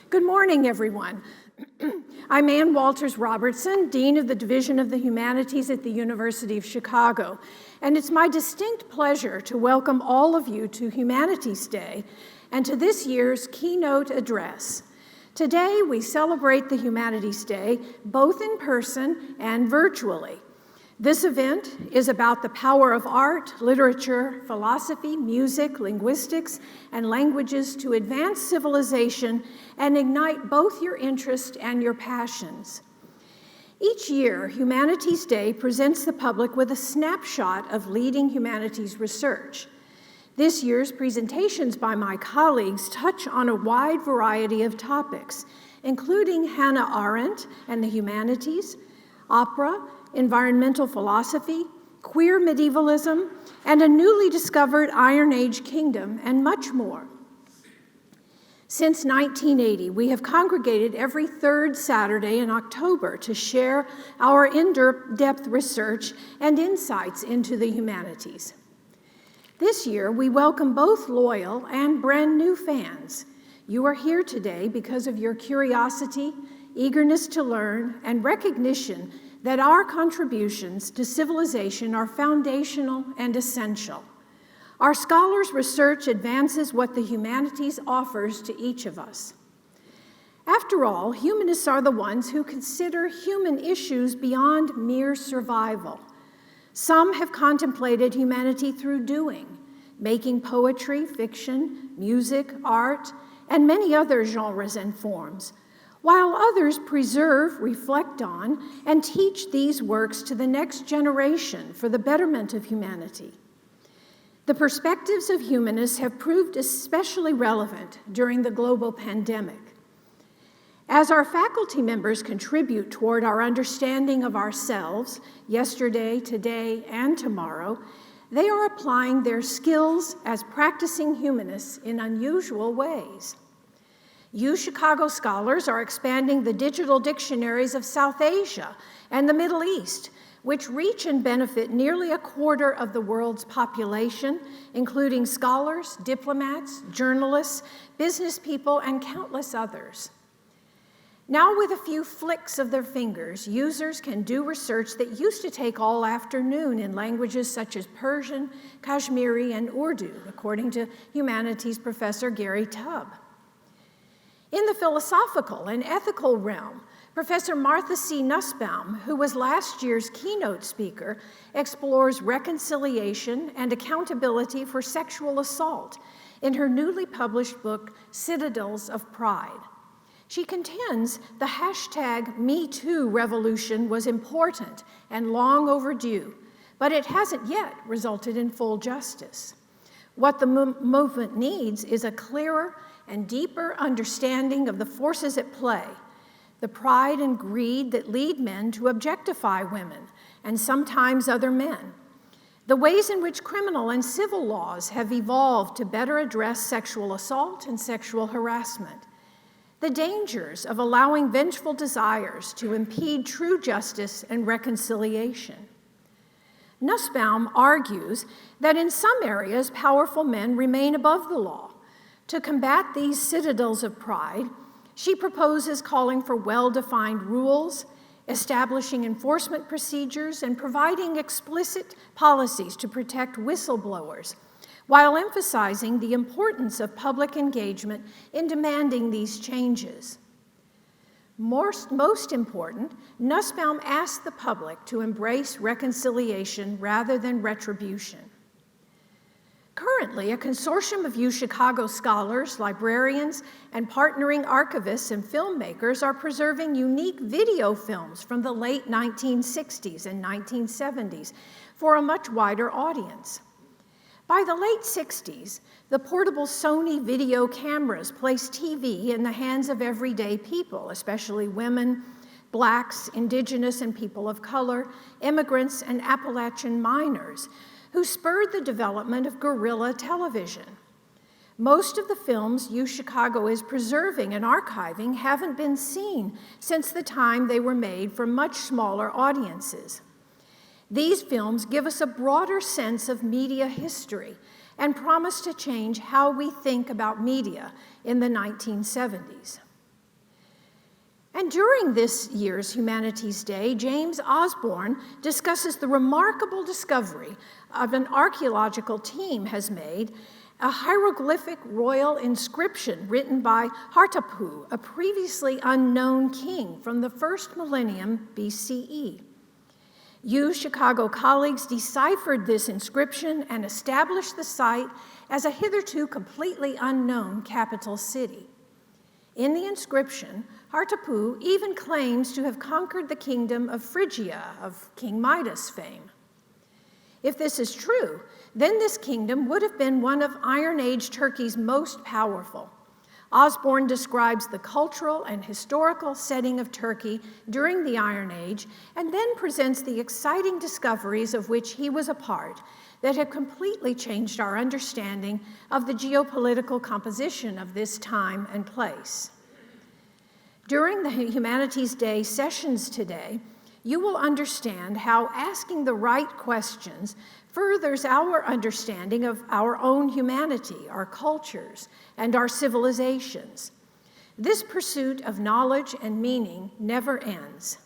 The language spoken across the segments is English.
Good morning, everyone. I'm Ann Walters Robertson, Dean of the Division of the Humanities at the University of Chicago, and it's my distinct pleasure to welcome all of you to Humanities Day and to this year's keynote address. Today, we celebrate the Humanities Day both in person and virtually. This event is about the power of art, literature, philosophy, music, linguistics, and languages to advance civilization and ignite both your interest and your passions. Each year, Humanities Day presents the public with a snapshot of leading humanities research. This year's presentations by my colleagues touch on a wide variety of topics, including Hannah Arendt and the humanities, opera, environmental philosophy, queer medievalism, and a newly discovered Iron Age kingdom, and much more. Since 1980, we have congregated every third Saturday in October to share our in-depth research and insights into the humanities. This year, we welcome both loyal and brand new fans. You are here today because of your curiosity, eagerness to learn, and recognition that our contributions to civilization are foundational and essential. Our scholars' research advances what the humanities offers to each of us. After all, humanists are the ones who consider human issues beyond mere survival. Some have contemplated humanity through doing, making poetry, fiction, music, art, and many other genres and forms, while others preserve, reflect on, and teach these works to the next generation for the betterment of humanity. The perspectives of humanists have proved especially relevant during the global pandemic. As our faculty members contribute toward our understanding of ourselves, yesterday, today, and tomorrow, they are applying their skills as practicing humanists in unusual ways. You Chicago scholars are expanding the digital dictionaries of South Asia and the Middle East, which reach and benefit nearly a quarter of the world's population, including scholars, diplomats, journalists, business people, and countless others. Now, with a few flicks of their fingers, users can do research that used to take all afternoon in languages such as Persian, Kashmiri, and Urdu, according to humanities professor Gary Tubb. In the philosophical and ethical realm, Professor Martha C. Nussbaum, who was last year's keynote speaker, explores reconciliation and accountability for sexual assault in her newly published book, Citadels of Pride. She contends the hashtag #MeToo revolution was important and long overdue, but it hasn't yet resulted in full justice. What the movement needs is a clearer and deeper understanding of the forces at play, the pride and greed that lead men to objectify women and sometimes other men, the ways in which criminal and civil laws have evolved to better address sexual assault and sexual harassment, the dangers of allowing vengeful desires to impede true justice and reconciliation. Nussbaum argues that in some areas, powerful men remain above the law. To combat these citadels of pride, she proposes calling for well-defined rules, establishing enforcement procedures, and providing explicit policies to protect whistleblowers, while emphasizing the importance of public engagement in demanding these changes. Most important, Nussbaum asks the public to embrace reconciliation rather than retribution. Currently, a consortium of UChicago scholars, librarians, and partnering archivists and filmmakers are preserving unique video films from the late 1960s and 1970s for a much wider audience. By the late 60s, the portable Sony video cameras placed TV in the hands of everyday people, especially women, Blacks, Indigenous and people of color, immigrants, and Appalachian miners, who spurred the development of guerrilla television. Most of the films UChicago is preserving and archiving haven't been seen since the time they were made for much smaller audiences. These films give us a broader sense of media history and promise to change how we think about media in the 1970s. And during this year's Humanities Day, James Osborne discusses the remarkable discovery of an archaeological team has made a hieroglyphic royal inscription written by Hartapu, a previously unknown king from the first millennium BCE. UChicago colleagues deciphered this inscription and established the site as a hitherto completely unknown capital city. In the inscription, Hartapu even claims to have conquered the kingdom of Phrygia, of King Midas fame. If this is true, then this kingdom would have been one of Iron Age Turkey's most powerful. Osborne describes the cultural and historical setting of Turkey during the Iron Age, and then presents the exciting discoveries of which he was a part that have completely changed our understanding of the geopolitical composition of this time and place. During the Humanities Day sessions today, you will understand how asking the right questions furthers our understanding of our own humanity, our cultures, and our civilizations. This pursuit of knowledge and meaning never ends.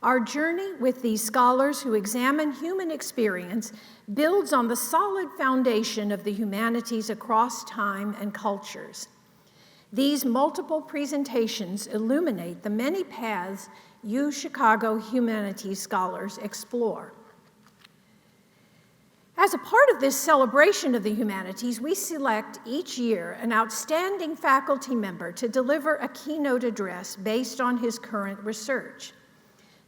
Our journey with these scholars who examine human experience builds on the solid foundation of the humanities across time and cultures. These multiple presentations illuminate the many paths UChicago humanities scholars explore. As a part of this celebration of the humanities, we select each year an outstanding faculty member to deliver a keynote address based on his current research.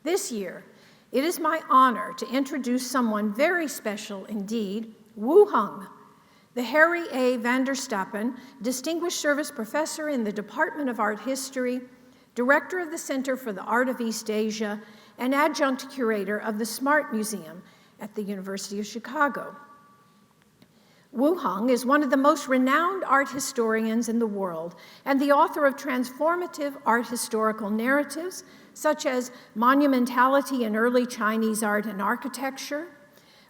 This year, it is my honor to introduce someone very special indeed, Wu Hung, the Harry A. van der Stappen Distinguished Service Professor in the Department of Art History, Director of the Center for the Art of East Asia, and Adjunct Curator of the Smart Museum at the University of Chicago. Wu Hung is one of the most renowned art historians in the world and the author of transformative art historical narratives, such as Monumentality in Early Chinese Art and Architecture,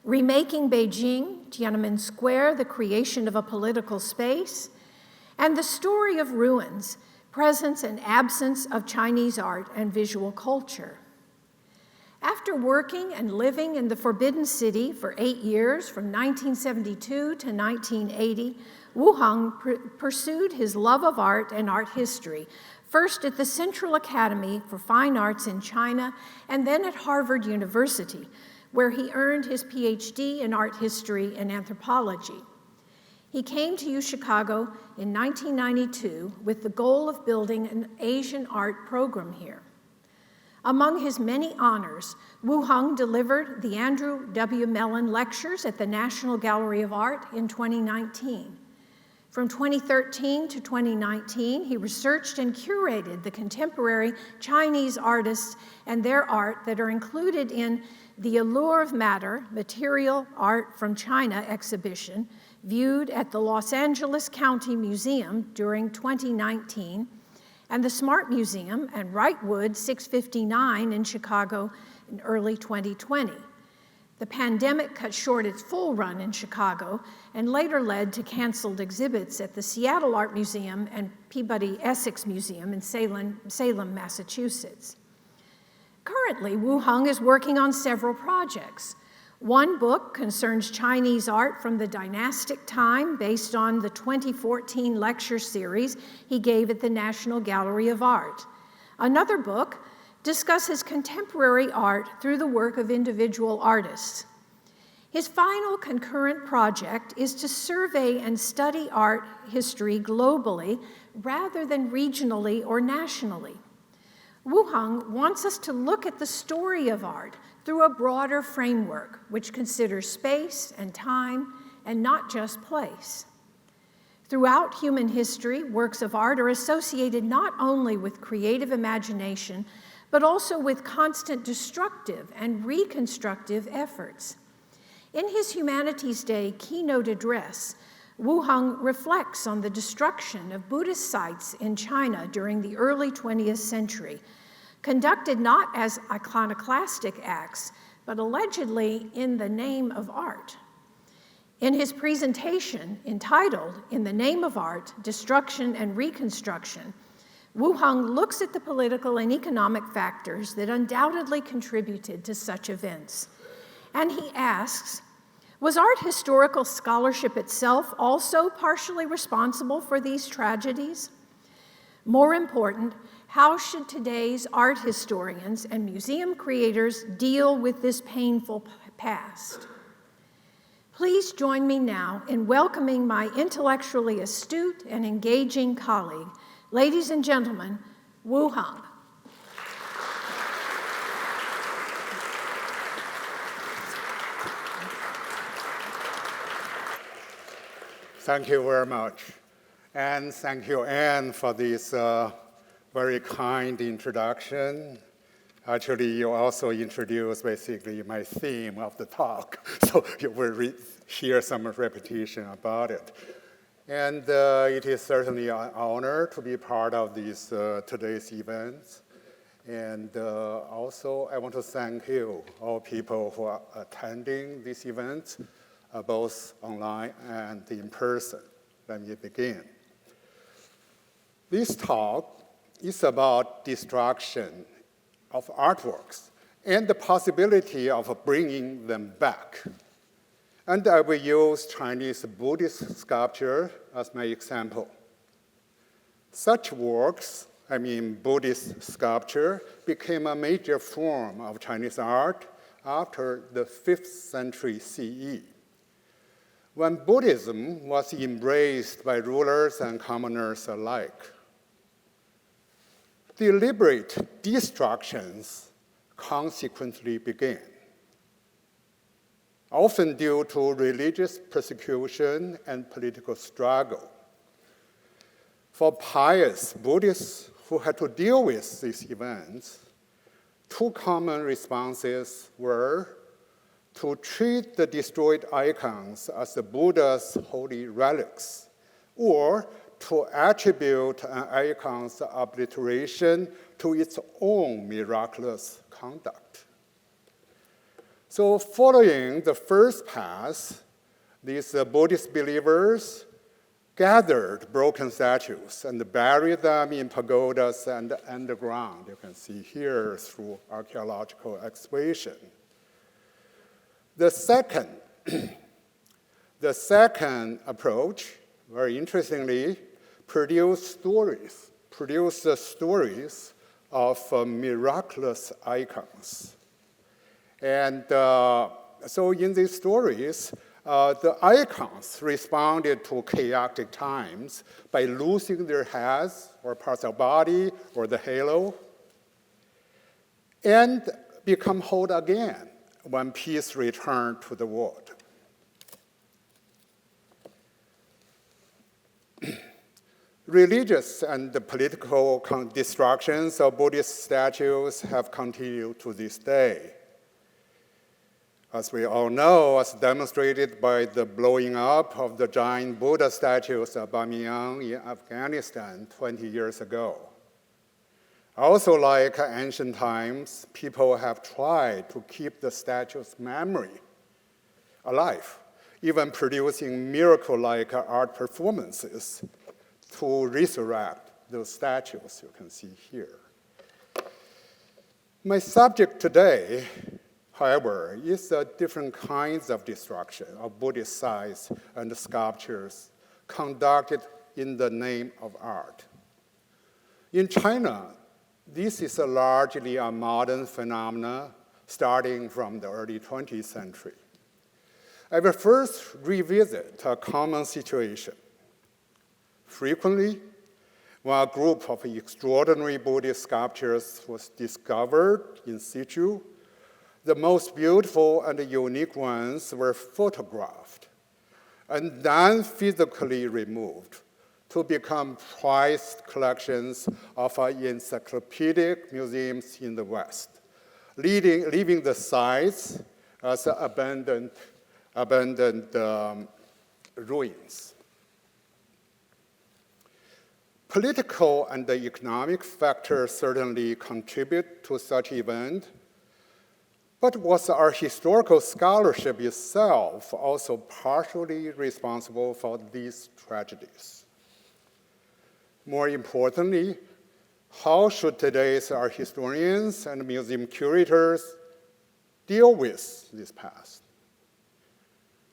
Remaking Beijing, Tiananmen Square, The Creation of a Political Space, and The Story of Ruins, Presence and Absence of Chinese Art and Visual Culture. After working and living in the Forbidden City for 8 years, from 1972 to 1980, Wu Hung pursued his love of art and art history, first at the Central Academy for Fine Arts in China, and then at Harvard University, where he earned his PhD in art history and anthropology. He came to UChicago in 1992 with the goal of building an Asian art program here. Among his many honors, Wu Hung delivered the Andrew W. Mellon Lectures at the National Gallery of Art in 2019. From 2013 to 2019, he researched and curated the contemporary Chinese artists and their art that are included in the Allure of Matter, Material Art from China exhibition, viewed at the Los Angeles County Museum during 2019, and the Smart Museum and Wrightwood 659 in Chicago in early 2020. The pandemic cut short its full run in Chicago and later led to canceled exhibits at the Seattle Art Museum and Peabody Essex Museum in Salem, Massachusetts. Currently, Wu Hung is working on several projects. One book concerns Chinese art from the dynastic time based on the 2014 lecture series he gave at the National Gallery of Art. Another book discusses contemporary art through the work of individual artists. His final concurrent project is to survey and study art history globally rather than regionally or nationally. Wu Hung wants us to look at the story of art through a broader framework which considers space and time and not just place. Throughout human history, works of art are associated not only with creative imagination, but also with constant destructive and reconstructive efforts. In his Humanities Day keynote address, Wu Hung reflects on the destruction of Buddhist sites in China during the early 20th century, conducted not as iconoclastic acts, but allegedly in the name of art. In his presentation entitled, "In the Name of Art, Destruction and Reconstruction," Wu Heng looks at the political and economic factors that undoubtedly contributed to such events. And he asks, was art historical scholarship itself also partially responsible for these tragedies? More important, how should today's art historians and museum creators deal with this painful past? Please join me now in welcoming my intellectually astute and engaging colleague. Ladies and gentlemen, Wu Heng. Thank you very much. And thank you, Anne, for this very kind introduction. Actually, you also introduced basically my theme of the talk, so you will hear some repetition about it. And it is certainly an honor to be part of this today's event. And also, I want to thank you, all people who are attending this event, both online and in person. Let me begin. This talk is about destruction of artworks and the possibility of bringing them back. And I will use Chinese Buddhist sculpture as my example. Such works, Buddhist sculpture, became a major form of Chinese art after the 5th century CE, when Buddhism was embraced by rulers and commoners alike. Deliberate destructions consequently began, often due to religious persecution and political struggle. For pious Buddhists who had to deal with these events, two common responses were to treat the destroyed icons as the Buddha's holy relics, or to attribute an icon's obliteration to its own miraculous conduct. So following the first path, these Buddhist believers gathered broken statues and buried them in pagodas and underground. You can see here through archaeological excavation. The second approach, very interestingly, produced the stories of miraculous icons. And so in these stories, the icons responded to chaotic times by losing their heads or parts of body or the halo, and become whole again when peace returned to the world. Religious and political destructions of Buddhist statues have continued to this day. As we all know, as demonstrated by the blowing up of the giant Buddha statues of Bamiyan in Afghanistan 20 years ago. Also, like ancient times, people have tried to keep the statue's memory alive, even producing miracle-like art performances to resurrect those statues you can see here. My subject today, however, is different kinds of destruction of Buddhist sites and sculptures conducted in the name of art. In China, this is largely a modern phenomenon starting from the early 20th century. I will first revisit a common situation. Frequently, when a group of extraordinary Buddhist sculptures was discovered in situ, the most beautiful and unique ones were photographed and then physically removed to become prized collections of encyclopedic museums in the West, leaving the sites as abandoned ruins. Political and economic factors certainly contribute to such event, but was our historical scholarship itself also partially responsible for these tragedies? More importantly, How should today's art historians and museum curators deal with this past?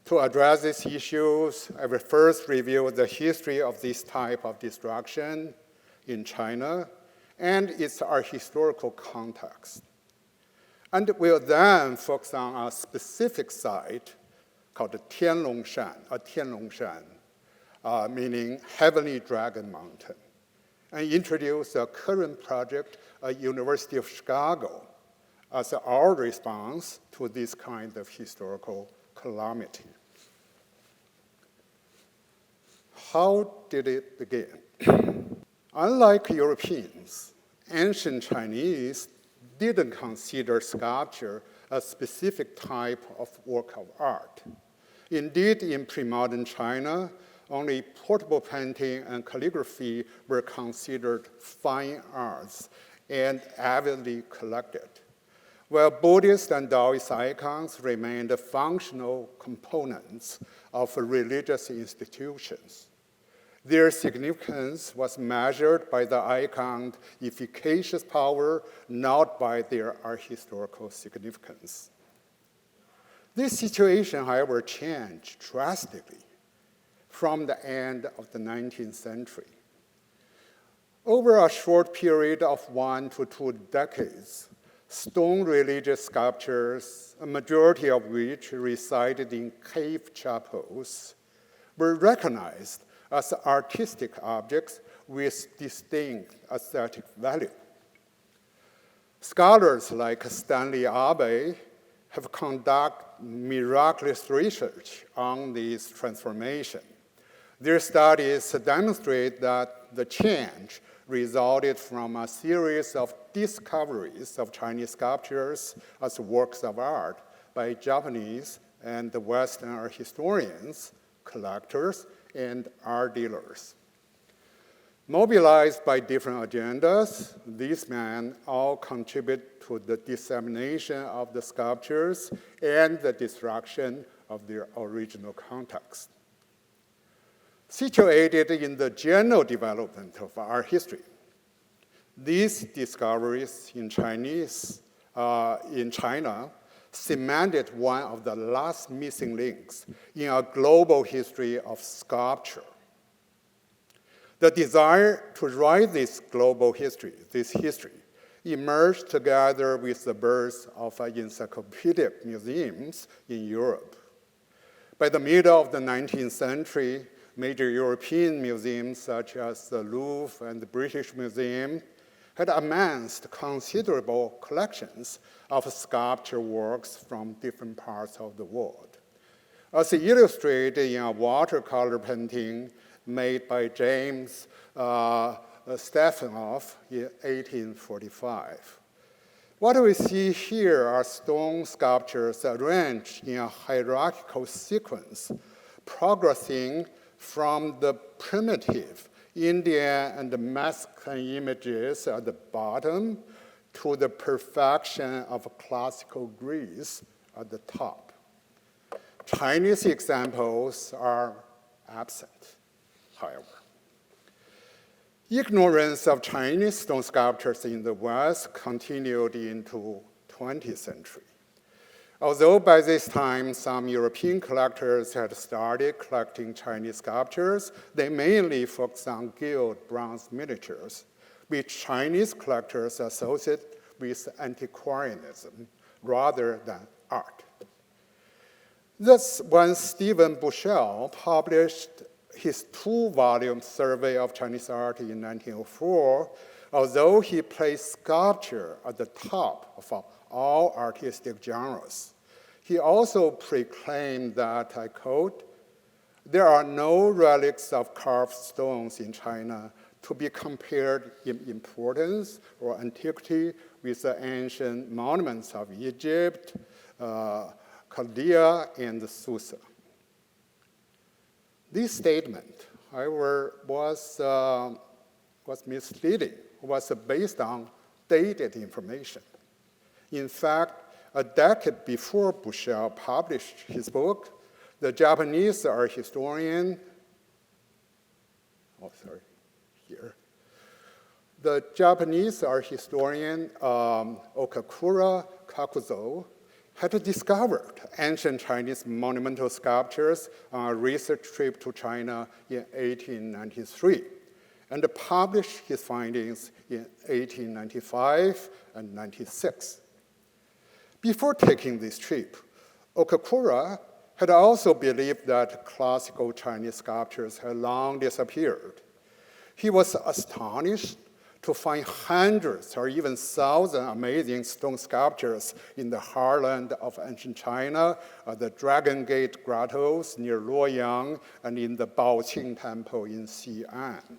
To address these issues, I will first review the history of this type of destruction in China and its art historical context. And will then focus on a specific site called Tianlongshan, meaning Heavenly Dragon Mountain, and introduce a current project at University of Chicago as our response to this kind of historical calamity. How did it begin? Unlike Europeans, ancient Chinese didn't consider sculpture a specific type of work of art. Indeed, in pre-modern China, only portable painting and calligraphy were considered fine arts and avidly collected, while Buddhist and Taoist icons remained functional components of religious institutions. Their significance was measured by the icon's efficacious power, not by their art historical significance. This situation, however, changed drastically from the end of the 19th century. Over a short period of 1 to 2 decades, stone religious sculptures, a majority of which resided in cave chapels, were recognized as artistic objects with distinct aesthetic value. Scholars like Stanley Abbey have conducted miraculous research on this transformation. Their studies demonstrate that the change resulted from a series of discoveries of Chinese sculptures as works of art by Japanese and Western art historians, collectors, and art dealers. Mobilized by different agendas, these men all contribute to the dissemination of the sculptures and the destruction of their original context. Situated in the general development of art history, these discoveries in China cemented one of the last missing links in a global history of sculpture. The desire to write this global history, emerged together with the birth of encyclopedic museums in Europe. By the middle of the 19th century, major European museums such as the Louvre and the British Museum had amassed considerable collections of sculpture works from different parts of the world. As illustrated in a watercolor painting made by James Stefanoff in 1845. What we see here are stone sculptures arranged in a hierarchical sequence, progressing from the primitive Indian and Mexican images at the bottom to the perfection of classical Greece at the top. Chinese examples are absent, however. Ignorance of Chinese stone sculptures in the West continued into 20th century. Although by this time some European collectors had started collecting Chinese sculptures, they mainly focused on gilt bronze miniatures, which Chinese collectors associate with antiquarianism rather than art. Thus, when Stephen Bushell published his 2-volume survey of Chinese art in 1904, although he placed sculpture at the top of all artistic genres, he also proclaimed that, I quote, "There are no relics of carved stones in China to be compared in importance or antiquity with the ancient monuments of Egypt, Chaldea, and Susa." This statement, however, was misleading, was based on dated information. In fact, a decade before Bushell published his book, the Japanese art historian, The Japanese art historian Okakura Kakuzo had discovered ancient Chinese monumental sculptures on a research trip to China in 1893 and published his findings in 1895 and 96. Before taking this trip, Okakura had also believed that classical Chinese sculptures had long disappeared. He was astonished to find hundreds or even thousands amazing stone sculptures in the heartland of ancient China, the Dragon Gate grottos near Luoyang, and in the Baoqing Temple in Xi'an.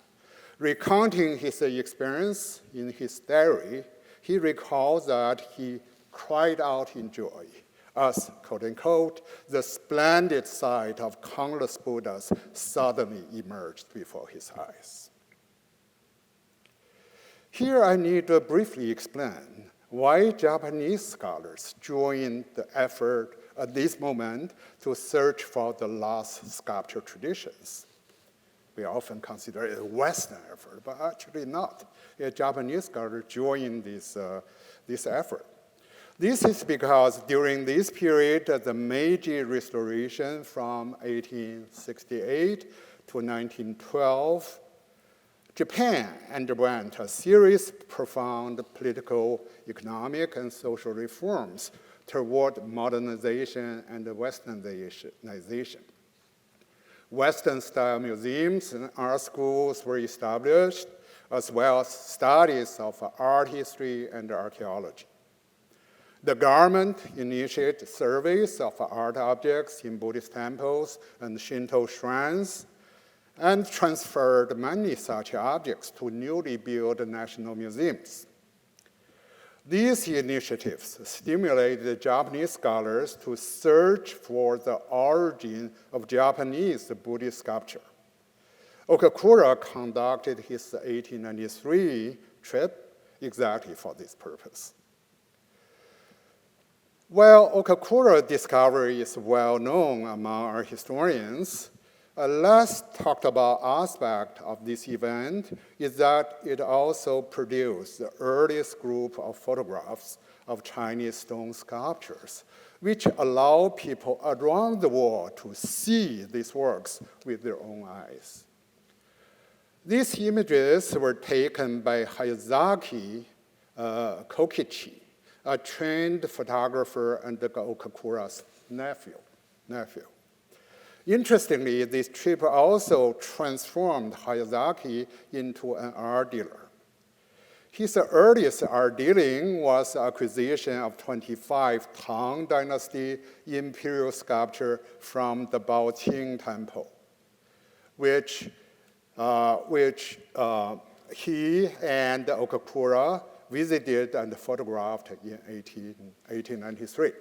Recounting his experience in his diary, he recalls that he cried out in joy as, quote unquote, the splendid sight of countless Buddhas suddenly emerged before his eyes. Here I need to briefly explain why Japanese scholars joined the effort at this moment to search for the lost sculpture traditions. We often consider it a Western effort, but actually not. A Japanese scholar joined this effort. This is because during this period, the Meiji Restoration from 1868 to 1912, Japan underwent a series of profound political, economic, and social reforms toward modernization and westernization. Western-style museums and art schools were established, as well as studies of art history and archaeology. The government initiated surveys of art objects in Buddhist temples and Shinto shrines, and transferred many such objects to newly built national museums. These initiatives stimulated Japanese scholars to search for the origin of Japanese Buddhist sculpture. Okakura conducted his 1893 trip exactly for this purpose. While Okakura's discovery is well known among art historians, a less talked about aspect of this event is that it also produced the earliest group of photographs of Chinese stone sculptures, which allow people around the world to see these works with their own eyes. These images were taken by Hayazaki Kokichi, a trained photographer and Okakura's nephew. Interestingly, this trip also transformed Hayazaki into an art dealer. His earliest art dealing was the acquisition of 25 Tang Dynasty imperial sculpture from the Baoqing Temple, which he and Okakura visited and photographed in 1893.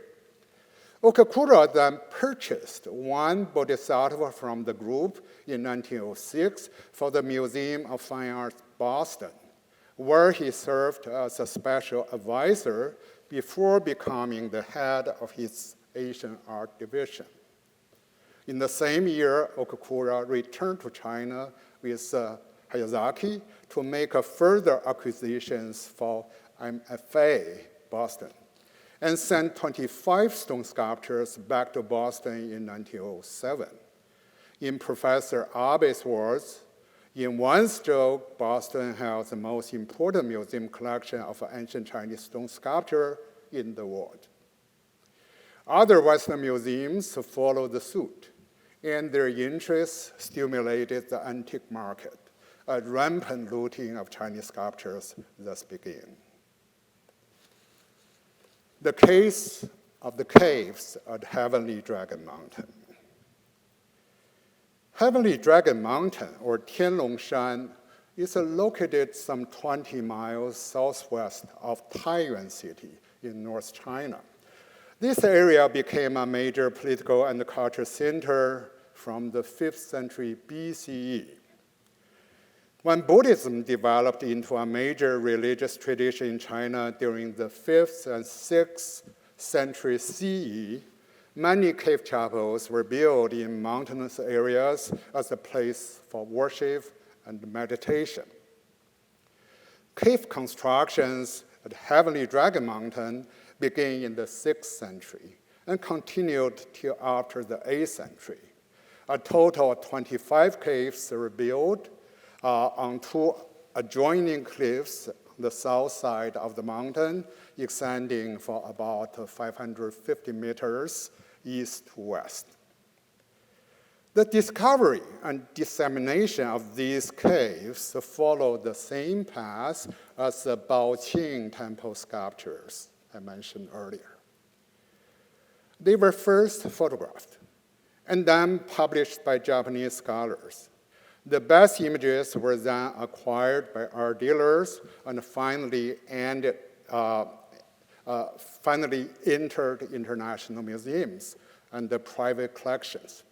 Okakura then purchased one bodhisattva from the group in 1906 for the Museum of Fine Arts, Boston, where he served as a special advisor before becoming the head of his Asian art division. In the same year, Okakura returned to China with Hayazaki to make further acquisitions for MFA, Boston, and sent 25 stone sculptures back to Boston in 1907. In Professor Abe's words, in one stroke, Boston has the most important museum collection of ancient Chinese stone sculpture in the world. Other Western museums followed suit, and their interest stimulated the antique market. A rampant looting of Chinese sculptures thus began. The case of the caves at Heavenly Dragon Mountain. Heavenly Dragon Mountain, or Tianlongshan, is located some 20 miles southwest of Taiyuan City in North China. This area became a major political and cultural center from the 5th century BCE. When Buddhism developed into a major religious tradition in China during the 5th and 6th century CE, many cave chapels were built in mountainous areas as a place for worship and meditation. Cave constructions at Heavenly Dragon Mountain began in the 6th century and continued till after the 8th century. A total of 25 caves were built on 2 adjoining cliffs on the south side of the mountain, extending for about 550 meters east to west. The discovery and dissemination of these caves followed the same path as the Baoqing temple sculptures I mentioned earlier. They were first photographed and then published by Japanese scholars. The best images were then acquired by art dealers and finally entered international museums and the private collections.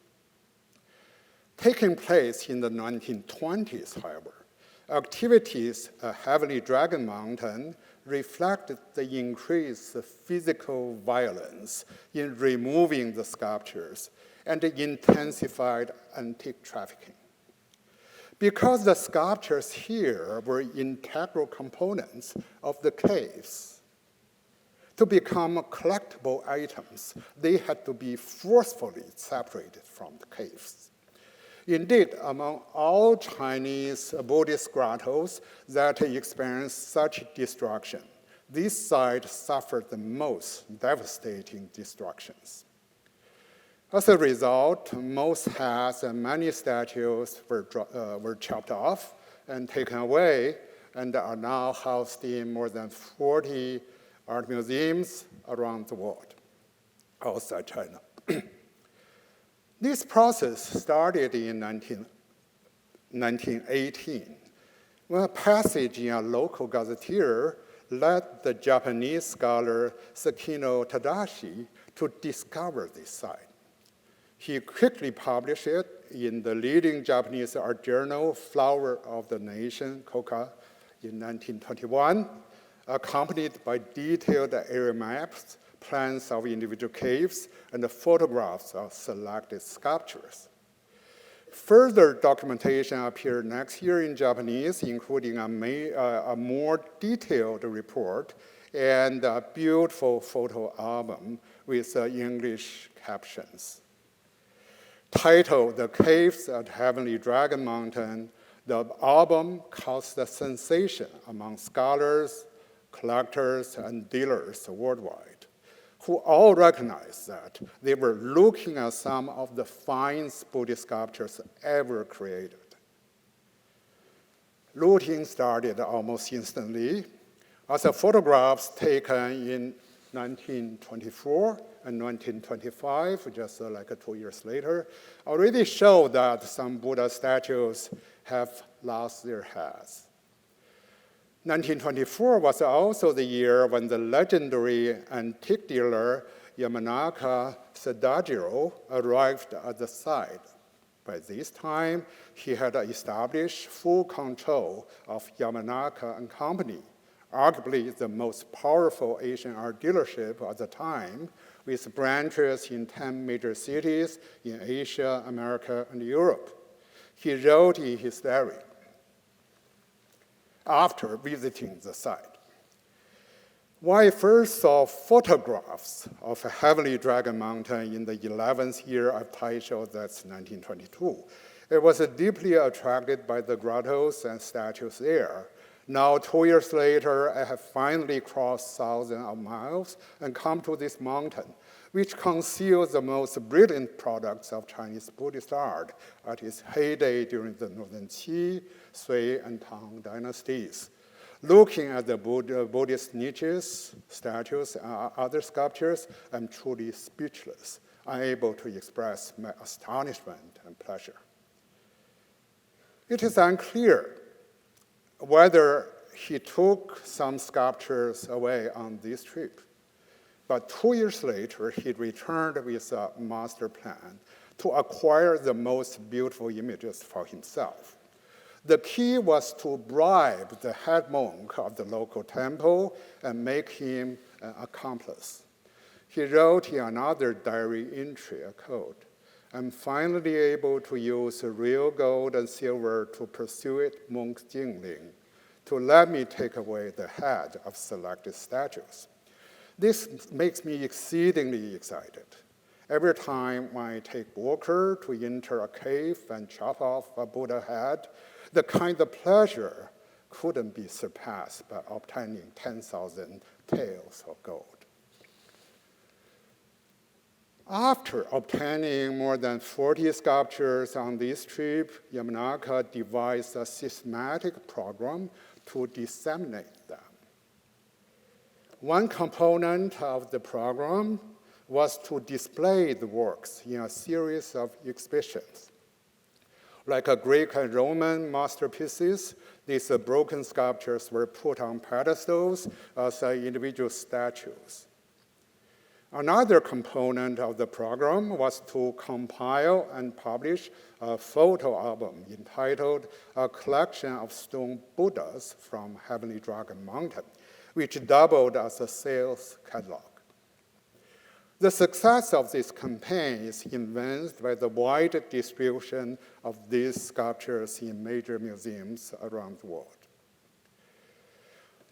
Taking place in the 1920s, however, activities at Heavenly Dragon Mountain reflected the increased physical violence in removing the sculptures and the intensified antique trafficking. Because the sculptures here were integral components of the caves, to become collectible items, they had to be forcefully separated from the caves. Indeed, among all Chinese Buddhist grottos that experienced such destruction, this site suffered the most devastating destructions. As a result, most heads and many statues were chopped off and taken away and are now housed in more than 40 art museums around the world, outside China. This process started in 1918, when a passage in a local gazetteer led the Japanese scholar Sekino Tadashi to discover this site. He quickly published it in the leading Japanese art journal, Flower of the Nation, Koka, in 1921, accompanied by detailed area maps, plans of individual caves, and the photographs of selected sculptures. Further documentation appeared next year in Japanese, including a more detailed report and a beautiful photo album with English captions. Titled The Caves at Heavenly Dragon Mountain, the album caused a sensation among scholars, collectors, and dealers worldwide, who all recognized that they were looking at some of the finest Buddhist sculptures ever created. Looting started almost instantly, as the photographs taken in 1924 and 1925, just like 2 years later, already show that some Buddha statues have lost their heads. 1924 was also the year when the legendary antique dealer Yamanaka Sadajiro arrived at the site. By this time, he had established full control of Yamanaka and Company, arguably the most powerful Asian art dealership at the time, with branches in 10 major cities in Asia, America, and Europe. He wrote in his diary, after visiting the site, when I first saw photographs of Heavenly Dragon Mountain in the 11th year of Taisho, that's 1922, I was deeply attracted by the grottos and statues there. Now, 2 years later, I have finally crossed thousands of miles and come to this mountain, which conceals the most brilliant products of Chinese Buddhist art at its heyday during the Northern Qi, Sui, and Tang dynasties. Looking at the Buddhist niches, statues, and other sculptures, I'm truly speechless, unable to express my astonishment and pleasure. It is unclear whether he took some sculptures away on this trip. But 2 years later, he returned with a master plan to acquire the most beautiful images for himself. The key was to bribe the head monk of the local temple and make him an accomplice. He wrote in another diary entry, a quote, "I'm finally able to use real gold and silver to persuade monk Jingling to let me take away the head of selected statues. This makes me exceedingly excited. Every time I take worker to enter a cave and chop off a Buddha head, the kind of pleasure couldn't be surpassed by obtaining 10,000 taels of gold. After obtaining more than 40 sculptures on this trip, Yamanaka devised a systematic program to disseminate them. One component of the program was to display the works in a series of exhibitions. Like Greek and Roman masterpieces, these broken sculptures were put on pedestals as individual statues. Another component of the program was to compile and publish a photo album entitled A Collection of Stone Buddhas from Heavenly Dragon Mountain, which doubled as a sales catalog. The success of this campaign is evinced by the wide distribution of these sculptures in major museums around the world.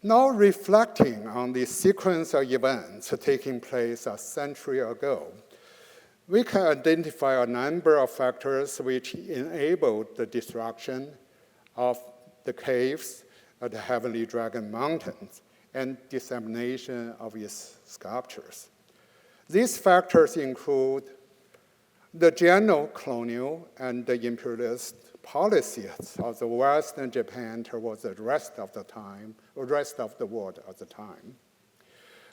Now reflecting on the sequence of events taking place a century ago, we can identify a number of factors which enabled the destruction of the caves at the Heavenly Dragon Mountains and dissemination of its sculptures. These factors include the general colonial and the imperialist policies of the Western Japan towards the rest of the world at the time,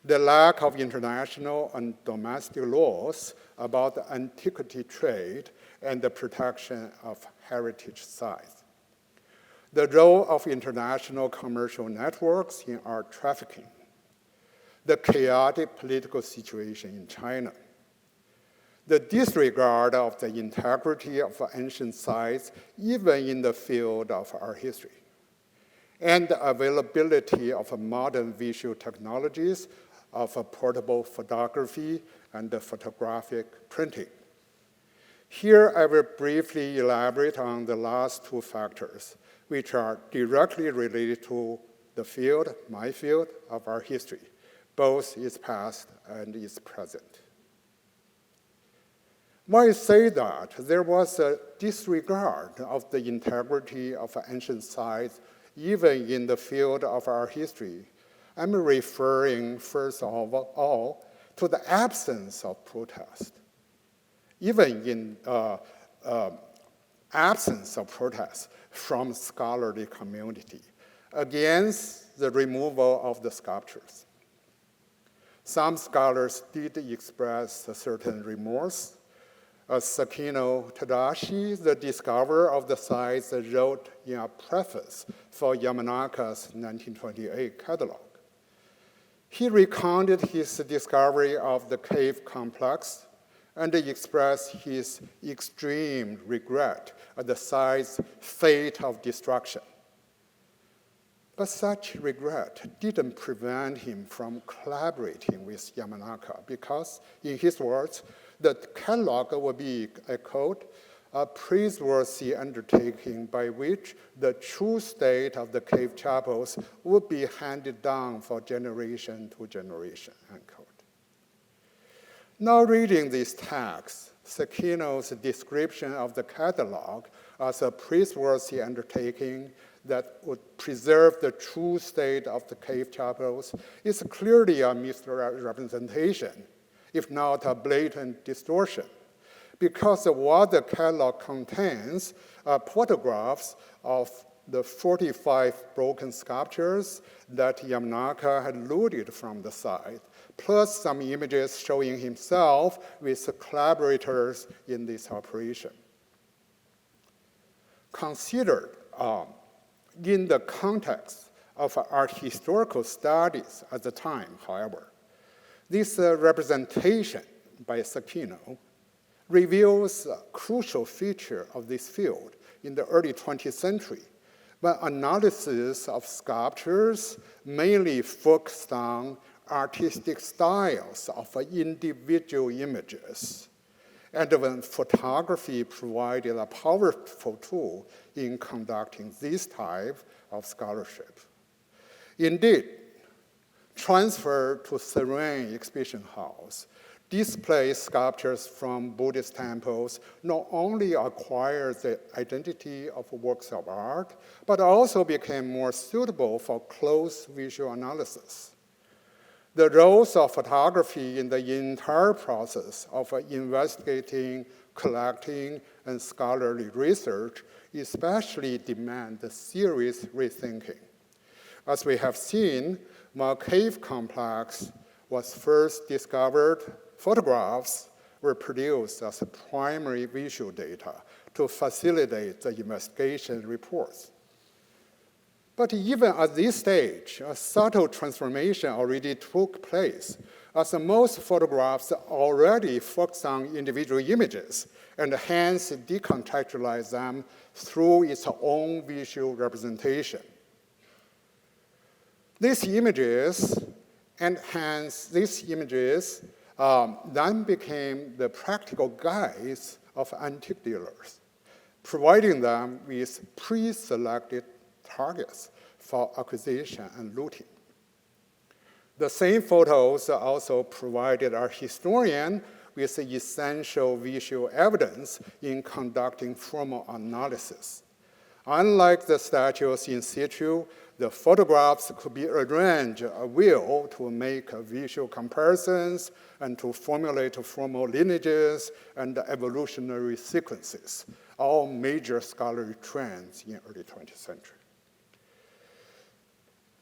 the lack of international and domestic laws about antiquity trade and the protection of heritage sites, the role of international commercial networks in art trafficking, the chaotic political situation in China, the disregard of the integrity of ancient sites, even in the field of art history, and the availability of modern visual technologies of portable photography and photographic printing. Here, I will briefly elaborate on the last two factors, which are directly related to the field, my field, of art history, both its past and its present. When I say that there was a disregard of the integrity of ancient sites, even in the field of art history, I'm referring first of all to the absence of protest. Even in absence of protest from scholarly community against the removal of the sculptures. Some scholars did express a certain remorse. Sakino Tadashi, the discoverer of the sites, wrote in a preface for Yamanaka's 1928 catalog. He recounted his discovery of the cave complex and expressed his extreme regret at the site's fate of destruction. But such regret didn't prevent him from collaborating with Yamanaka because, in his words, the catalog would be, I quote, a praiseworthy undertaking by which the true state of the cave chapels would be handed down for generation to generation, unquote. Now reading this text, Sakino's description of the catalog as a praiseworthy undertaking that would preserve the true state of the cave chapels is clearly a misrepresentation, if not a blatant distortion, because what the catalog contains are photographs of the 45 broken sculptures that Yamanaka had looted from the site, plus some images showing himself with collaborators in this operation. Considered in the context of art historical studies at the time, however, this representation by Sakino reveals a crucial feature of this field in the early 20th century, when analysis of sculptures mainly focused on artistic styles of individual images, and when photography provided a powerful tool in conducting this type of scholarship. Indeed, transfer to Serene Exhibition House display sculptures from Buddhist temples not only acquired the identity of works of art, but also became more suitable for close visual analysis. The roles of photography in the entire process of investigating, collecting, and scholarly research especially demand serious rethinking. As we have seen, when cave complex was first discovered, photographs were produced as primary visual data to facilitate the investigation reports. But even at this stage, a subtle transformation already took place, as most photographs already focus on individual images and hence decontextualize them through its own visual representation. These images, and hence these images, then became the practical guides of antique dealers, providing them with pre-selected targets for acquisition and looting. The same photos also provided our historian with essential visual evidence in conducting formal analysis. Unlike the statues in situ, the photographs could be arranged at will to make visual comparisons and to formulate formal lineages and evolutionary sequences, all major scholarly trends in early 20th century.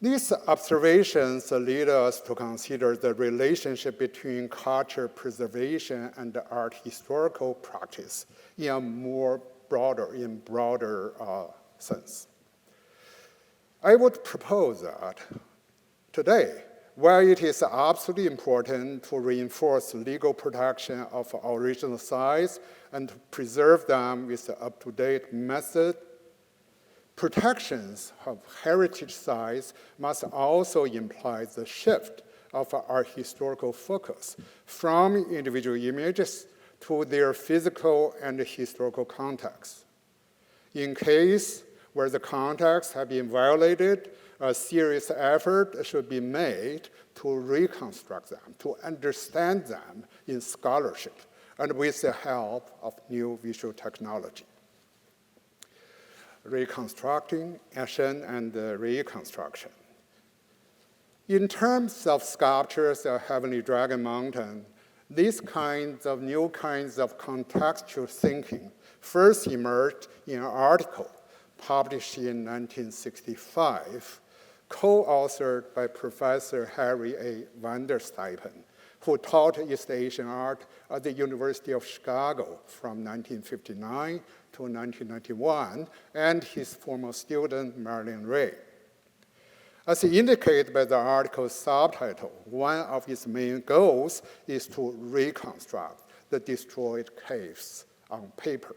These observations lead us to consider the relationship between culture preservation and art historical practice in a broader sense. I would propose that today, while it is absolutely important to reinforce legal protection of original sites and to preserve them with up-to-date method, protections of heritage sites must also imply the shift of our historical focus from individual images to their physical and historical context. In case where the context has been violated, a serious effort should be made to reconstruct them, to understand them in scholarship, and with the help of new visual technology. Reconstructing, action, and reconstruction. In terms of sculptures of Heavenly Dragon Mountain, these new kinds of contextual thinking first emerged in an article published in 1965, co-authored by Professor Harry A. van der Stuypen, who taught East Asian art at the University of Chicago from 1959 to 1991, and his former student, Marilyn Ray. As indicated by the article's subtitle, one of its main goals is to reconstruct the destroyed caves on paper.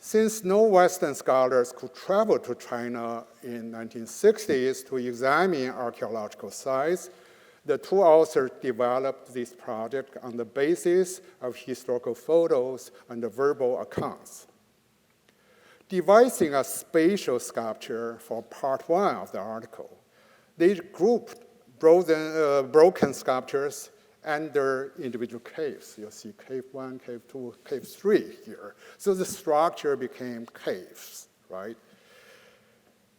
Since no Western scholars could travel to China in the 1960s to examine archaeological sites, the two authors developed this project on the basis of historical photos and verbal accounts. Devising a spatial sculpture for part one of the article, they grouped broken sculptures under individual caves. You'll see cave 1, cave 2, cave 3 here. So the structure became caves, right?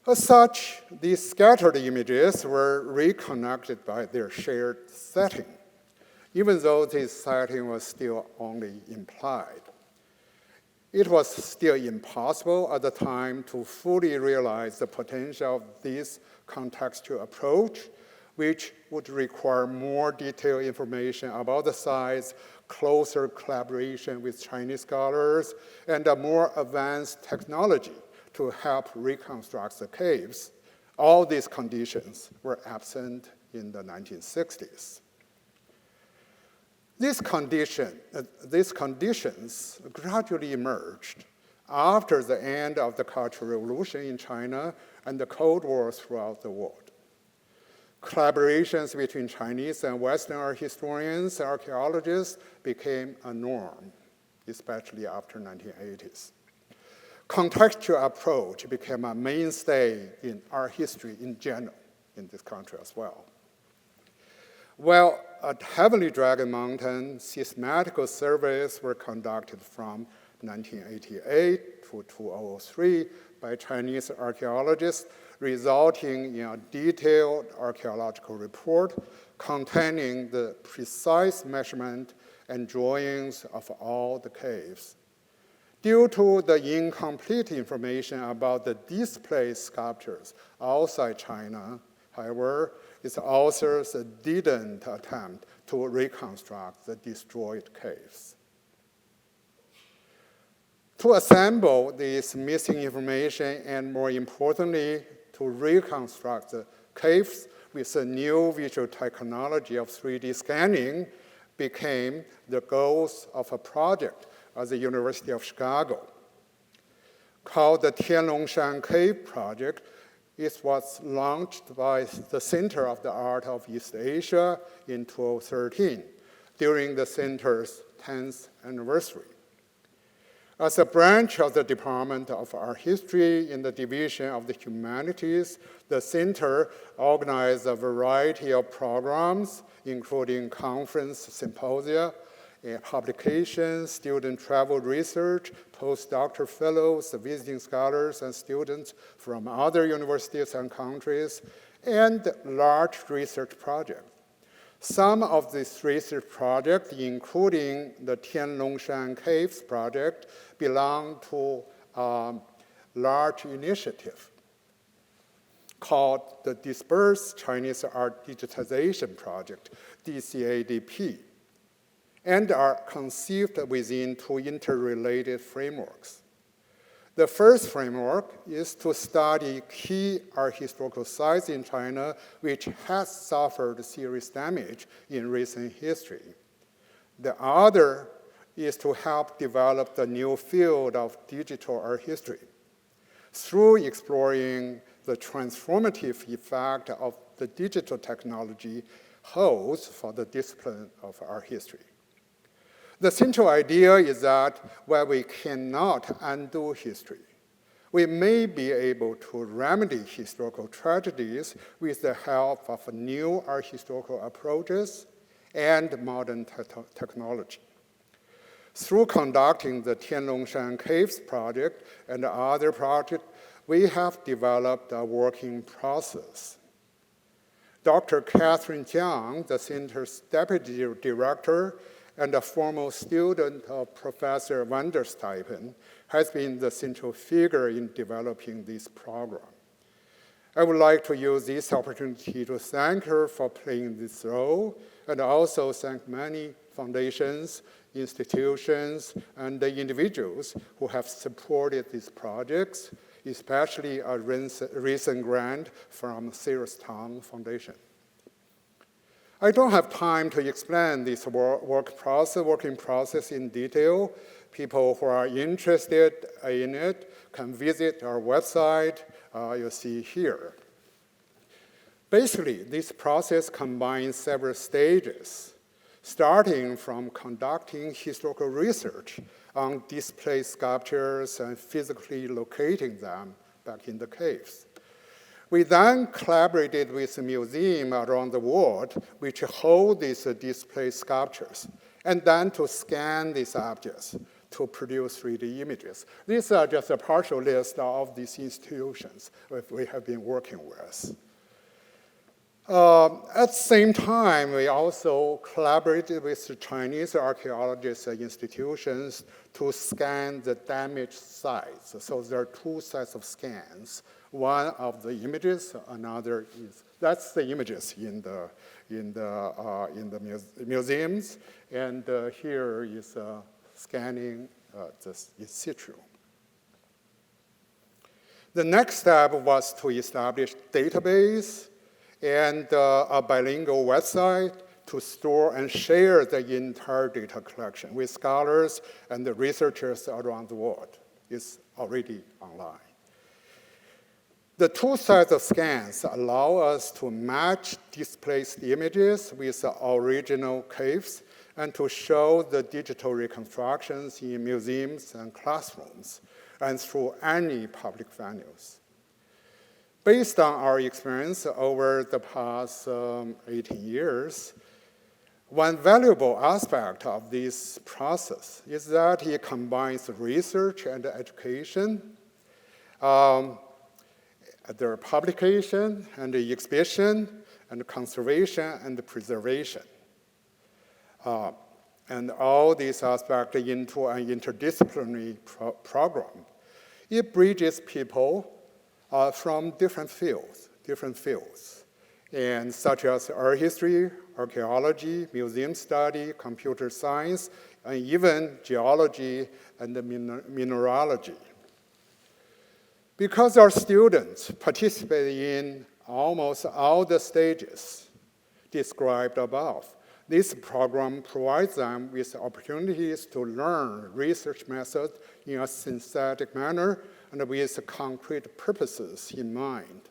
As such, these scattered images were reconnected by their shared setting, even though this setting was still only implied. It was still impossible at the time to fully realize the potential of this contextual approach, which would require more detailed information about the sites, closer collaboration with Chinese scholars, and a more advanced technology to help reconstruct the caves. All these conditions were absent in the 1960s. These conditions gradually emerged after the end of the Cultural Revolution in China and the Cold War throughout the world. Collaborations between Chinese and Western art historians and archaeologists became a norm, especially after the 1980s. Contextual approach became a mainstay in art history in general in this country as well. Well, at Heavenly Dragon Mountain, systematical surveys were conducted from 1988 to 2003 by Chinese archaeologists, resulting in a detailed archaeological report containing the precise measurement and drawings of all the caves. Due to the incomplete information about the displaced sculptures outside China, however, its authors didn't attempt to reconstruct the destroyed caves. To assemble this missing information and, more importantly, to reconstruct the caves with the new visual technology of 3D scanning became the goals of a project at the University of Chicago called the Tianlongshan Cave Project. It was launched by the Center of the Art of East Asia in 2013 during the center's 10th anniversary. As a branch of the Department of Art History in the Division of the Humanities, the center organized a variety of programs, including conference, symposia, publications, student travel research, postdoctoral fellows, visiting scholars, and students from other universities and countries, and large research projects. Some of these research projects, including the Tianlongshan Caves project, belong to a large initiative called the Dispersed Chinese Art Digitization Project, DCADP, and are conceived within two interrelated frameworks. The first framework is to study key art historical sites in China which has suffered serious damage in recent history. The other is to help develop the new field of digital art history through exploring the transformative effect of the digital technology holds for the discipline of art history. The central idea is that while we cannot undo history, we may be able to remedy historical tragedies with the help of new art historical approaches and modern technology. Through conducting the Tianlongshan Caves project and other projects, we have developed a working process. Dr. Catherine Jiang, the center's deputy director, and a former student of Professor van der Stuypen, has been the central figure in developing this program. I would like to use this opportunity to thank her for playing this role, and also thank many foundations, institutions, and the individuals who have supported these projects, especially a recent grant from Cyrus Tang Foundation. I don't have time to explain this working process in detail. People who are interested in it can visit our website, you'll see here. Basically, this process combines several stages, starting from conducting historical research on displaced sculptures and physically locating them back in the caves. We then collaborated with museums around the world which hold these displaced sculptures, and then to scan these objects to produce 3D images. These are just a partial list of these institutions we have been working with. At the same time, we also collaborated with the Chinese archaeologists and institutions to scan the damaged sites. So there are two sets of scans. One of the images, another is, that's the images in the museums, and here is scanning this in situ. The next step was to establish database and a bilingual website to store and share the entire data collection with scholars and the researchers around the world. It's already online. The two sets of scans allow us to match displaced images with the original caves and to show the digital reconstructions in museums and classrooms. and through any public venues. Based on our experience over the past 18 years, one valuable aspect of this process is that it combines research and education, their publication and the exhibition and conservation and preservation. And all these aspects into an interdisciplinary program. It bridges people from different fields, and such as art history, archaeology, museum study, computer science, and even geology and mineralogy. Because our students participate in almost all the stages described above, this program provides them with opportunities to learn research methods in a synthetic manner and with concrete purposes in mind.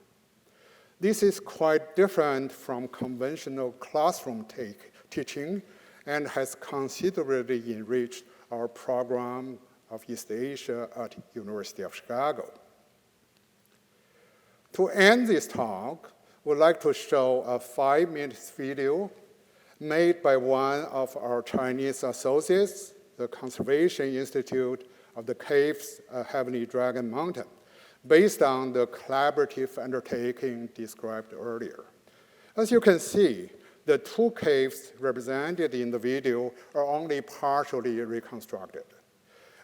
This is quite different from conventional classroom teaching and has considerably enriched our program of East Asia at University of Chicago. To end this talk, we'd like to show a 5-minute video made by one of our Chinese associates, the Conservation Institute of the Caves Heavenly Dragon Mountain, based on the collaborative undertaking described earlier. As you can see, the 2 caves represented in the video are only partially reconstructed.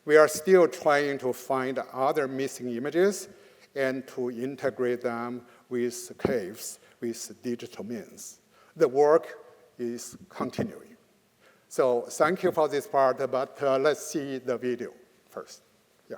We are still trying to find other missing images and to integrate them with caves with digital means. The work is continuing. So thank you for this part, but let's see the video first. Yeah.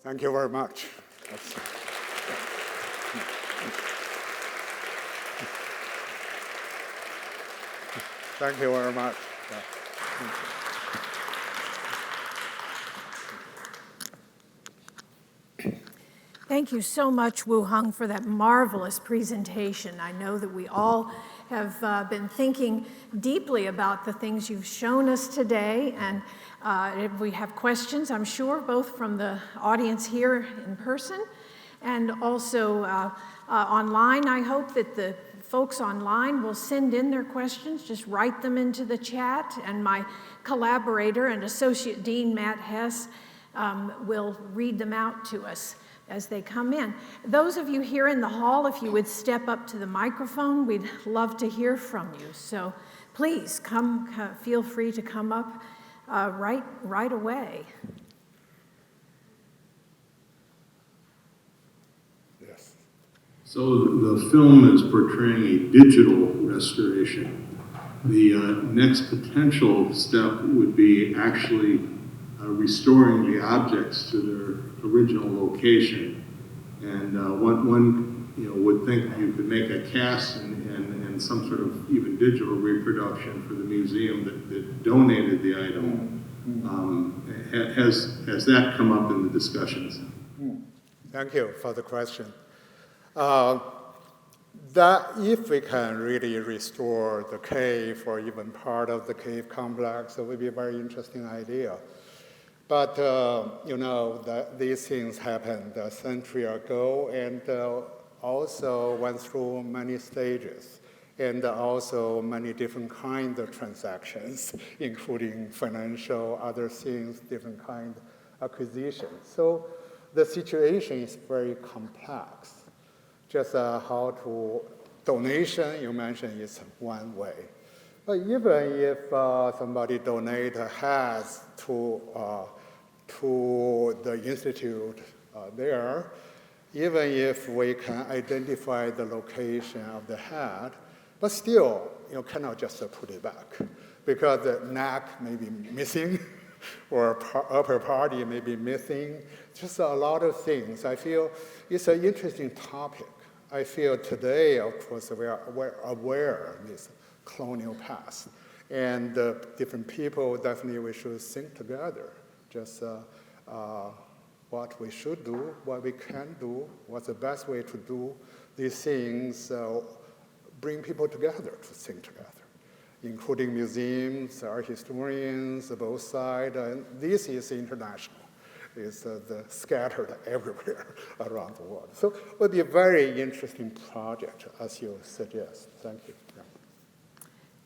Thank you very much. Thank you very much. Thank you so much, Wu Hung, for that marvelous presentation. I know that we all have been thinking deeply about the things you've shown us today, and if we have questions, I'm sure, both from the audience here in person and also online. I hope that the folks online will send in their questions, just write them into the chat, and my collaborator and Associate Dean, Matt Hess, will read them out to us as they come in. Those of you here in the hall, if you would step up to the microphone, we'd love to hear from you. So please come, feel free to come up right away. Yes. So the film is portraying a digital restoration. The next potential step would be actually restoring the objects to their original location. And one would think you could make a cast and some sort of even digital reproduction for the museum that donated the item. Has that come up in the discussions? Thank you for the question. That if we can really restore the cave or even part of the cave complex, it would be a very interesting idea. But these things happened a century ago, and also went through many stages, and also many different kinds of transactions, including financial, other things, different kind of acquisitions. So the situation is very complex. Just how to donation, you mentioned, is one way. But even if somebody donate a hat to the institute there, even if we can identify the location of the hat, but still you cannot just put it back because the neck may be missing or upper party may be missing. Just a lot of things. I feel it's an interesting topic. I feel today, of course, we're aware of this colonial past. And different people, definitely we should think together, just what we should do, what we can do, what's the best way to do these things, bring people together to think together, including museums, art historians, both sides. And this is international. It's scattered everywhere around the world. So it would be a very interesting project, as you suggest. Thank you. Yeah.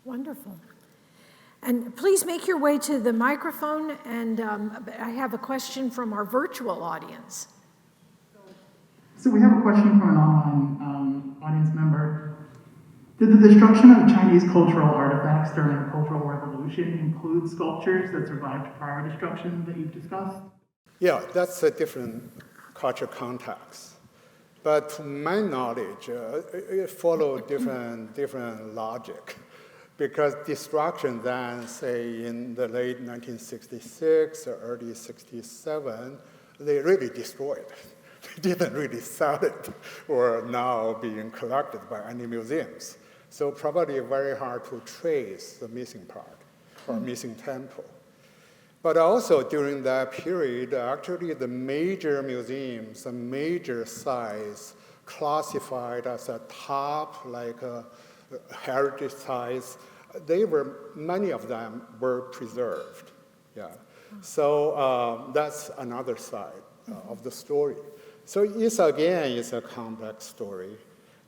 Wonderful. And please make your way to the microphone, and I have a question from our virtual audience. So we have a question from an online audience member. Did the destruction of Chinese cultural artifacts during the Cultural Revolution include sculptures that survived prior destruction that you've discussed? Yeah, that's a different cultural context. But to my knowledge, it followed different logic. Because destruction then, say in the late 1966 or early 67, they really destroyed it. They didn't really sell it or now being collected by any museums. So probably very hard to trace the missing part or missing temple. But also during that period, actually the major museums, the major sites classified as a top, like a heritage sites, many of them were preserved. Yeah. So that's another side of the story. So it's a complex story.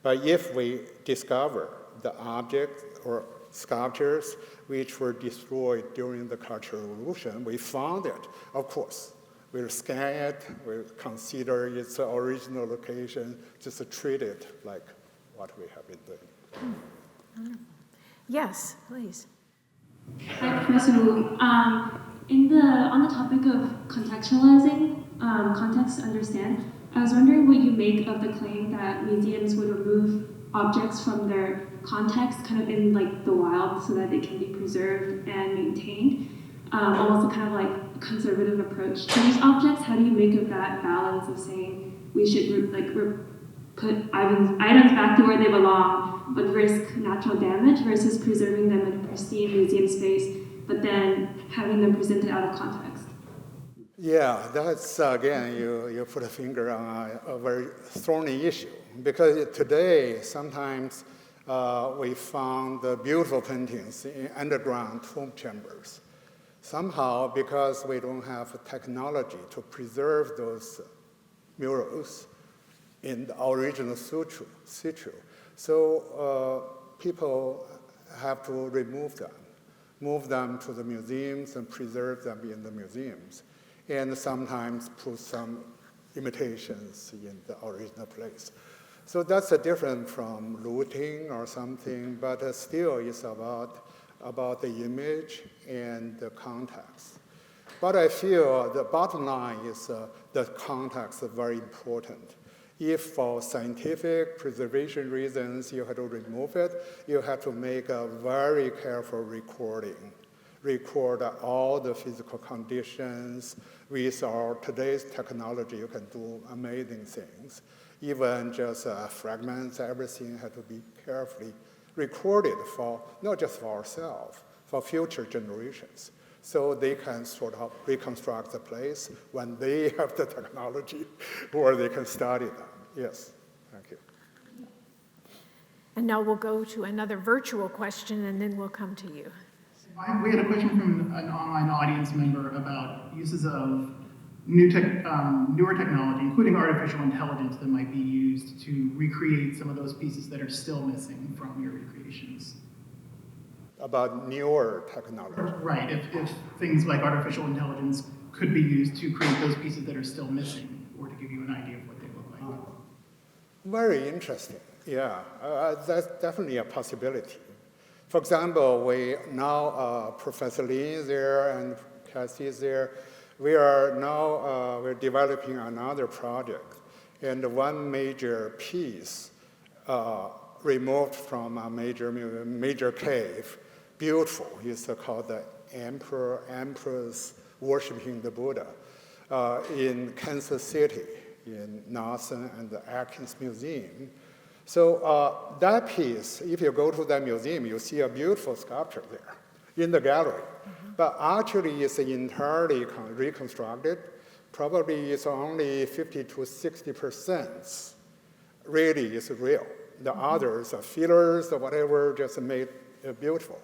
But if we discover the objects or sculptures which were destroyed during the Cultural Revolution, we found it. Of course, we'll scan it, we'll consider its original location, just treat it like what we have been doing. Yes, please. Hi, Professor Wu. On the topic of contextualizing, context to understand, I was wondering what you make of the claim that museums would remove objects from their context, kind of in like the wild, so that they can be preserved and maintained. almost a kind of like conservative approach to these objects. How do you make of that balance of saying we should put items back to where they belong, but risk natural damage versus preserving them in a pristine museum space, but then having them presented out of context? Yeah, that's, again, you put a finger on a very thorny issue. Because today, sometimes we found the beautiful paintings in underground tomb chambers. Somehow, because we don't have technology to preserve those murals in the original situ, so people have to remove them, move them to the museums and preserve them in the museums, and sometimes put some imitations in the original place. So that's different from looting or something, but still it's about the image and the context. But I feel the bottom line is the context is very important. If for scientific preservation reasons you have to remove it, you have to make a very careful recording. Record all the physical conditions. With our today's technology, you can do amazing things. Even just fragments, everything had to be carefully recorded for, not just for ourselves, for future generations. So they can sort of reconstruct the place when they have the technology or they can study them. Yes, thank you. And now we'll go to another virtual question, and then we'll come to you. We had a question from an online audience member about uses of newer technology, including artificial intelligence, that might be used to recreate some of those pieces that are still missing from your recreations. About newer technology. Right, if things like artificial intelligence could be used to create those pieces that are still missing, or to give you an idea of what they look like. Very interesting, yeah. That's definitely a possibility. For example, we now, Professor Lee is there and Cassie is there. We are now we're developing another project, and one major piece removed from a major cave, beautiful, is called the Emperor's Worshipping the Buddha in Kansas City, in Nelson and the Atkins Museum. So that piece, if you go to that museum, you see a beautiful sculpture there in the gallery. But actually it's entirely reconstructed. Probably it's only 50 to 60% really is real. The others are fillers or whatever, just made beautiful.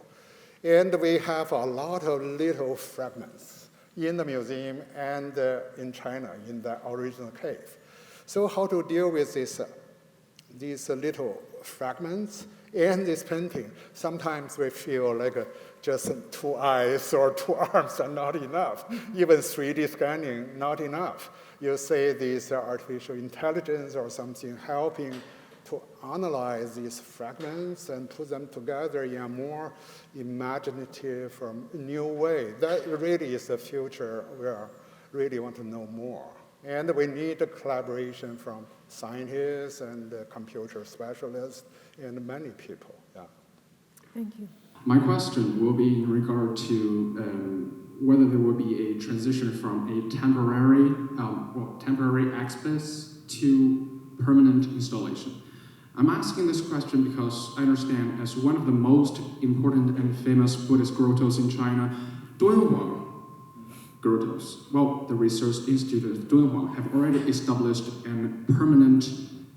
And we have a lot of little fragments in the museum and in China, in the original cave. So how to deal with these little fragments and this painting? Sometimes we feel like just 2 eyes or 2 arms are not enough. Even 3D scanning, not enough. You say these artificial intelligence or something helping to analyze these fragments and put them together in a more imaginative or new way. That really is the future we really want to know more. And we need a collaboration from scientists and computer specialists and many people. Yeah. Thank you. My question will be in regard to whether there will be a transition from a temporary exhibits to permanent installation. I'm asking this question because I understand as one of the most important and famous Buddhist grottos in China, Dunhuang grottos. Well, the Research Institute of Dunhuang have already established a permanent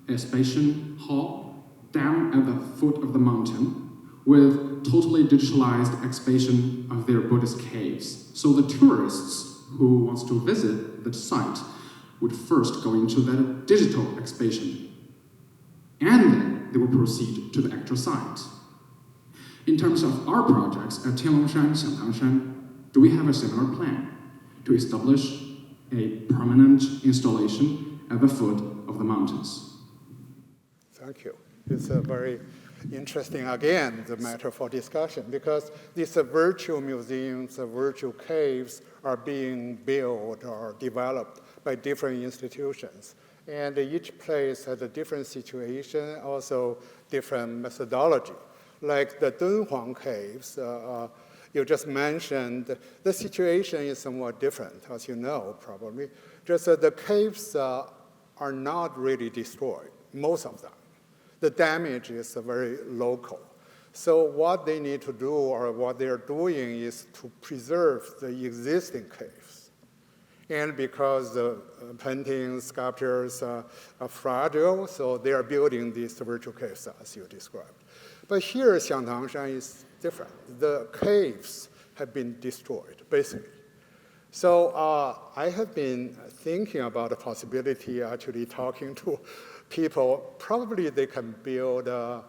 exhibition hall down at the foot of the mountain with totally digitalized exhibition of their Buddhist caves. So the tourists who wants to visit the site would first go into that digital exhibition, and then they will proceed to the actual site. In terms of our projects at Tianlongshan, Xiangtangshan, do we have a similar plan to establish a permanent installation at the foot of the mountains? Thank you. It's a very interesting, again, the matter for discussion, because these virtual museums, virtual caves are being built or developed by different institutions. And each place has a different situation, also different methodology. Like the Dunhuang caves, You just mentioned the situation is somewhat different, as you know, probably. Just the caves are not really destroyed, most of them. The damage is very local. So what they need to do, or what they're doing, is to preserve the existing caves. And because the paintings, sculptures are fragile, so they are building these virtual caves, as you described. But here, Xiangtangshan is different. The caves have been destroyed, basically. So I have been thinking about the possibility, actually talking to people. Probably they can build a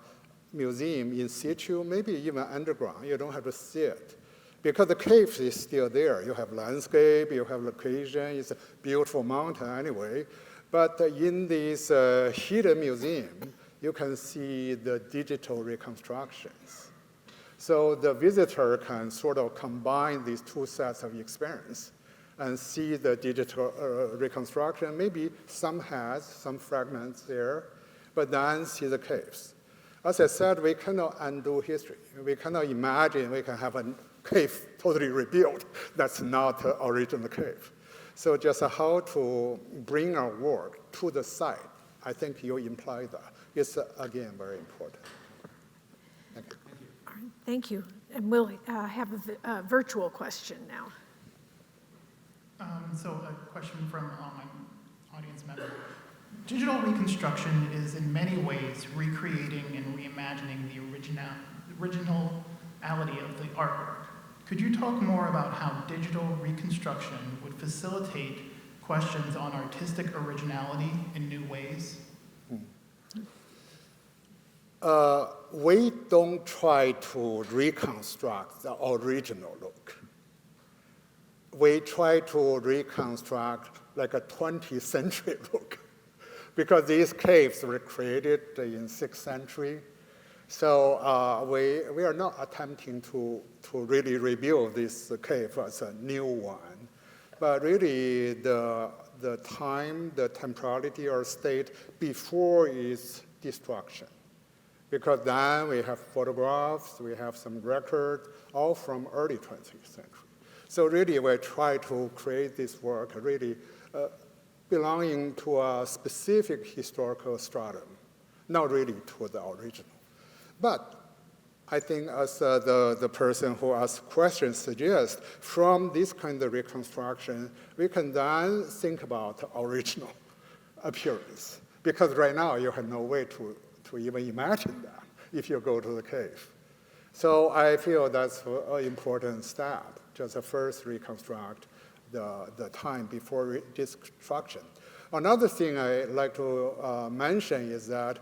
museum in situ, maybe even underground. You don't have to see it. Because the cave is still there. You have landscape, you have location. It's a beautiful mountain anyway. But in this hidden museum, you can see the digital reconstructions. So the visitor can sort of combine these two sets of experience and see the digital reconstruction. Maybe some has some fragments there, but then see the caves. As I said, we cannot undo history. We cannot imagine we can have a cave totally rebuilt. That's not the original cave. So just how to bring our work to the site, I think you implied that. It's, again, very important. Thank you. All right, thank you. And we'll have a virtual question now. So a question from an online audience member. Digital reconstruction is in many ways recreating and reimagining the originality of the artwork. Could you talk more about how digital reconstruction would facilitate questions on artistic originality in new ways? We don't try to reconstruct the original look. We try to reconstruct like a 20th century look, because these caves were created in 6th century. So we are not attempting to really rebuild this cave as a new one, but really the time, the temporality or state before its destruction. Because then we have photographs, we have some records, all from early 20th century. So really we try to create this work really belonging to a specific historical stratum, not really to the original. But I think as the person who asked questions suggests, from this kind of reconstruction, we can then think about the original appearance. Because right now you have no way to even imagine that if you go to the cave. So I feel that's an important step, just first reconstruct the time before destruction. Another thing I'd like to mention is that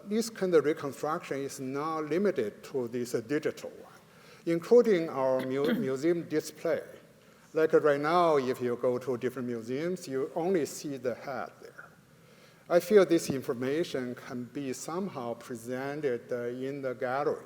this kind of reconstruction is not limited to this digital one, including our museum display. Like right now, if you go to different museums, you only see the head there. I feel this information can be somehow presented in the gallery.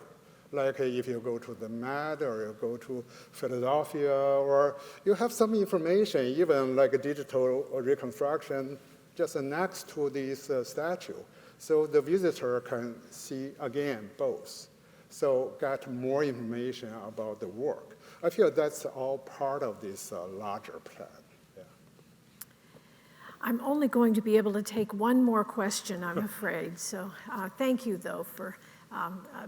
Like if you go to the Met or you go to Philadelphia, or you have some information, even like a digital reconstruction, just next to this statue. So the visitor can see, again, both. So get more information about the work. I feel that's all part of this larger plan. Yeah. I'm only going to be able to take one more question, I'm afraid. So thank you, though, for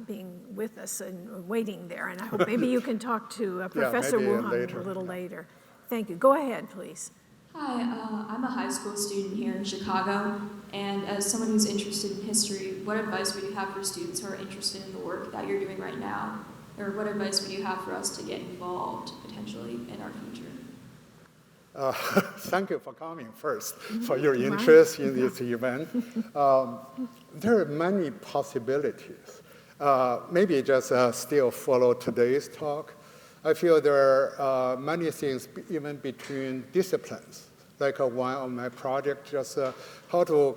being with us and waiting there. And I hope maybe you can talk to Professor Wu Hung a little later. Thank you. Go ahead, please. Hi, I'm a high school student here in Chicago, and as someone who's interested in history, what advice would you have for students who are interested in the work that you're doing right now? Or what advice would you have for us to get involved, potentially, in our future? Thank you for coming first, for your interest in this event. There are many possibilities. Maybe just still follow today's talk. I feel there are many things even between disciplines. Like one of my projects, just how to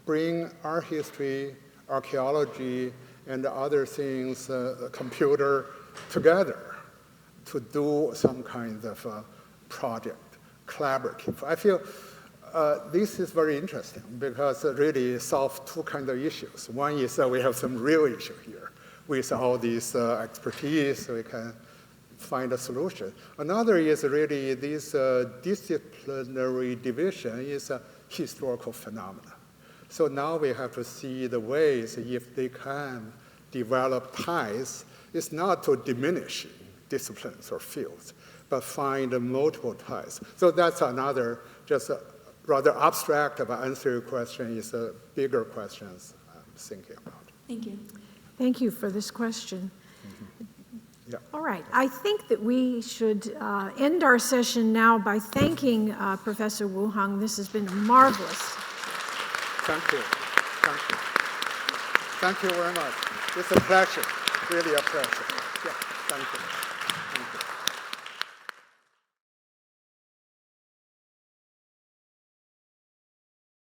bring art history, archaeology, and other things, computer, together to do some kind of project, collaborative. I feel this is very interesting because it really solves two kinds of issues. One is we have some real issue here with all these expertise. We can find a solution. Another is really this disciplinary division is a historical phenomenon. So now we have to see the ways if they can develop ties. It's not to diminish disciplines or fields, but find multiple ties. So that's another, just a rather abstract, but answer your question is a bigger questions I'm thinking about. Thank you. Thank you for this question. Yeah. All right, I think that we should end our session now by thanking Professor Wu Hung. This has been marvelous. Thank you. Thank you. Thank you very much. It's a pleasure, really a pleasure. Yeah, thank you.